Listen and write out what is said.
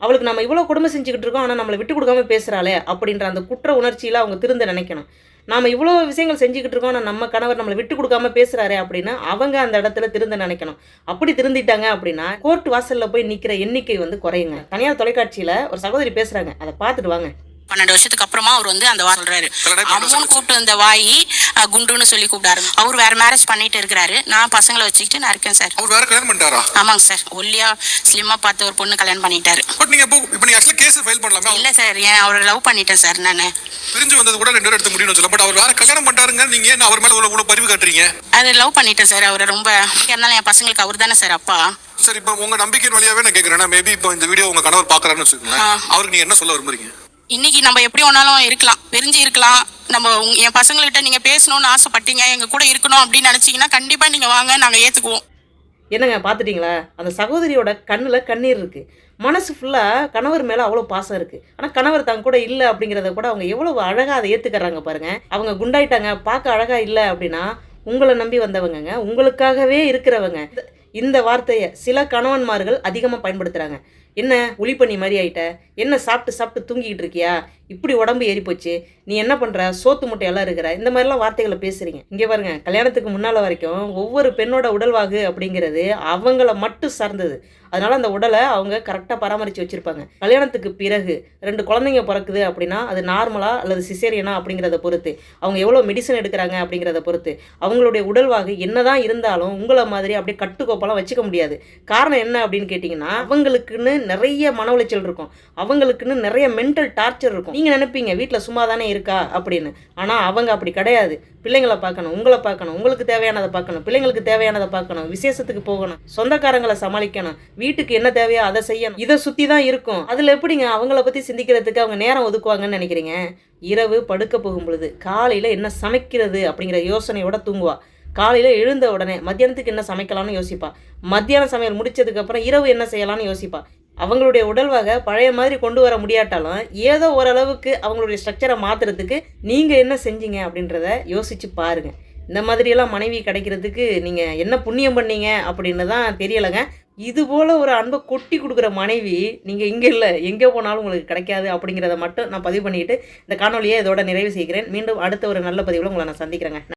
அவளுக்கு நம்ம இவ்வளோ கொடுமை செஞ்சுக்கிட்டு இருக்கோம், ஆனால் நம்மளை விட்டு கொடுக்காம பேசுகிறாளே அப்படின்ற அந்த குற்ற உணர்ச்சியில் அவங்க திருந்த நினைக்கணும். நாம் இவ்வளோ விஷயங்கள் செஞ்சுக்கிட்டு இருக்கோம், ஆனால் நம்ம கணவர் நம்மளை விட்டு கொடுக்காம பேசுகிறாரே அப்படின்னா அவங்க அந்த இடத்துல திருந்த நினைக்கணும். அப்படி திருந்திட்டாங்க அப்படின்னா கோர்ட் வாசலில் போய் நிற்கிற எண்ணிக்கை வந்து குறையுங்க. தனியார் தொலைக்காட்சியில் ஒரு சகோதரி பேசுகிறாங்க, அதை பார்த்துட்டு வாங்க. 12 வருஷத்துக்கு அப்புறமா அவர் வந்து அந்த வாரம் சொல்றாரு, அம்முன்னு கூப்பிட்டு இந்த வாயி குண்டுன்னு சொல்லி கூப்பிட்டாரு. அவர் வேற மேரேஜ் பண்ணிட்டு இருக்கிறாரு. நான் பசங்களை வச்சுக்கிட்டு நான் இருக்கேன் சார். அவர் வேற கல்யாணம் பண்ணிட்டாரா? ஆமாங்க சார். ஒல்லியா ஸ்லிம்மா பார்த்து ஒரு பொண்ணு கல்யாணம் பண்ணிட்டாரு. பட் நீங்க இப்போ நீங்க ஆக்சுவலா கேஸ் ஃபைல் பண்ணலாமா? இல்ல சார், ஏன் அவரை லவ் பண்ணிட்டேன் சார். நானு பிரிஞ்சு வந்தது கூட 2 பேரும் எடுத்து முடியும்னு சொல்ல. பட் அவர் வேற கல்யாணம் பண்ணிட்டாருங்க. நீங்க என்ன அவர் மேல இவ்வளவு பரிவு காட்டுறீங்க? அது லவ் பண்ணிட்டேன் சார். அவரை ரொம்ப இருந்தாலும் என் பசங்களுக்கு அவர் தானே சார் அப்பா. சார் இப்போ உங்க நம்பிக்கையின் வழியாவே நான் கேட்கறேன். மேபி இப்போ இந்த வீடியோ உங்க கணவர் பாக்குறாருன்னு வச்சுக்கோங்களேன், அவருக்கு நீங்க என்ன சொல்ல விரும்புறீங்க? இன்னைக்கு நம்ம எப்படி வேணாலும் இருக்கலாம், பிரிஞ்சு இருக்கலாம். நம்ம என் பசங்கள்கிட்ட நீங்க பேசணும்னு ஆசைப்பட்டீங்க, எங்க கூட இருக்கணும் அப்படின்னு நினைச்சீங்கன்னா கண்டிப்பா நீங்க வாங்க, நாங்க ஏத்துக்குவோம். என்னங்க பார்த்துட்டிங்களா? அந்த சகோதரியோட கண்ணில் கண்ணீர் இருக்குது. மனசு ஃபுல்லாக கணவர் மேலே அவ்வளோ பாசம் இருக்குது. ஆனால் கணவர் தங்க கூட இல்லை அப்படிங்கிறத கூட அவங்க எவ்வளோ அழகாக அதை ஏற்றுக்கிறாங்க பாருங்கள். அவங்க குண்டாயிட்டாங்க, பார்க்க அழகாக இல்லை அப்படின்னா உங்களை நம்பி வந்தவங்கங்க, உங்களுக்காகவே இருக்கிறவங்க. இந்த வார்த்தையை சில கணவன்மார்கள் அதிகமாக பயன்படுத்துகிறாங்க. என்ன ஒளிப்பண்ணி மாதிரி ஆகிட்ட, என்ன சாப்பிட்டு சாப்பிட்டு தூங்கிக்கிட்டு இருக்கியா, இப்படி உடம்பு ஏறி போச்சு, நீ என்ன பண்ணுற, சோத்து முட்டையெல்லாம் இருக்கிற, இந்த மாதிரிலாம் வார்த்தைகளை பேசுகிறீங்க. இங்கே பாருங்க, கல்யாணத்துக்கு முன்னால் வரைக்கும் ஒவ்வொரு பெண்ணோட உடல்வாகு அப்படிங்கிறது அவங்கள மட்டும் சார்ந்தது. அதனால் அந்த உடலை அவங்க கரெக்டாக பராமரித்து வச்சுருப்பாங்க. கல்யாணத்துக்கு பிறகு 2 குழந்தைங்க பிறக்குது அப்படின்னா அது நார்மலாக அல்லது சிசேரியனா அப்படிங்கிறத பொறுத்து, அவங்க எவ்வளோ மெடிசன் எடுக்கிறாங்க அப்படிங்கிறத பொறுத்து அவங்களுடைய உடல்வாகு என்ன தான் இருந்தாலும் உங்களை மாதிரி அப்படியே கட்டுக்கோப்பெல்லாம் வச்சுக்க முடியாது. காரணம் என்ன அப்படின்னு கேட்டிங்கன்னா, அவங்களுக்குன்னு நிறைய மன உளைச்சல் இருக்கும், அவங்களுக்குன்னு நிறைய மென்டல் டார்ச்சர் இருக்கும். நீங்கள் நினைப்பீங்க வீட்டில் சும்மா தானே இருக்கா அப்படின்னு, ஆனால் அவங்க அப்படி கிடையாது. பிள்ளைங்களை பார்க்கணும், உங்களை பார்க்கணும், உங்களுக்கு தேவையானதை பார்க்கணும், பிள்ளைங்களுக்கு தேவையானதை பார்க்கணும், விசேஷத்துக்கு போகணும், சொந்தக்காரங்களை சமாளிக்கணும், வீட்டுக்கு என்ன தேவையோ அதை செய்யணும். இதை சுற்றி தான் இருக்கும். அதில் எப்படிங்க அவங்கள பற்றி சிந்திக்கிறதுக்கு அவங்க நேரம் ஒதுக்குவாங்கன்னு நினைக்கிறீங்க? இரவு படுக்க போகும் பொழுது காலையில் என்ன சமைக்கிறது அப்படிங்கிற யோசனையோட தூங்குவா. காலையில் எழுந்த உடனே மத்தியானத்துக்கு என்ன சமைக்கலாம்னு யோசிப்பா. மத்தியானம் சமையல் முடிச்சதுக்கப்புறம் இரவு என்ன செய்யலாம்னு யோசிப்பா. அவங்களுடைய உடல்வாக பழைய மாதிரி கொண்டு வர முடியாட்டாலும் ஏதோ ஓரளவுக்கு அவங்களுடைய ஸ்ட்ரக்சரை மாற்றுறதுக்கு நீங்கள் என்ன செஞ்சீங்க அப்படின்றத யோசித்து பாருங்கள். இந்த மாதிரியெல்லாம் மனைவி கிடைக்கிறதுக்கு நீங்கள் என்ன புண்ணியம் பண்ணீங்க அப்படின்னு தான் தெரியலைங்க. இதுபோல் ஒரு அன்பை கொட்டி கொடுக்குற மனைவி நீங்கள் இங்கே இல்லை, எங்கே போனாலும் உங்களுக்கு கிடைக்காது அப்படிங்கிறத மட்டும் நான் பதிவு பண்ணிக்கிட்டு இந்த காணொலியை இதோட நிறைவு செய்கிறேன். மீண்டும் அடுத்த ஒரு நல்ல பதிவில் உங்களை நான் சந்திக்கிறேங்க.